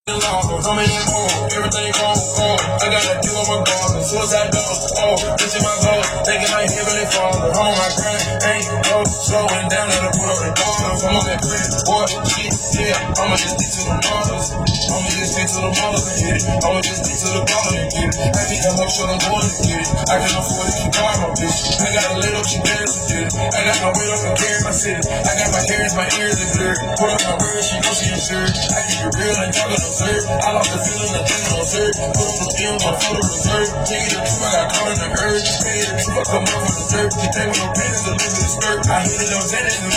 How many more? Everything gon' go. I got a deal on my guard. Suicide door. Oh, this is my goal. Thinking like heavenly father. I'm on my grind. Ain't no slowing down. Let her put up the bars. I'm on that pretty boy. Shit, yeah. I'ma just stick to the models. I'ma just stick to the models and get it. I'ma just stick to the ball and get it. I need to make sure I'm going to get it. I can afford to keep buying my bitch. I got a little she bears to get it. I got my weight up and carry my city. I got my hairs, my ears and blurred. Put up my words, she knows she insured. I keep it real and talking absurd. I lost the feeling of things on third. Put up the film on photo reserve. Tell you the truth, I got caught in the urge. Tell you the truth, I come up from the dirt. She think with no pants, the limit is skirt. I hit it on Zenith and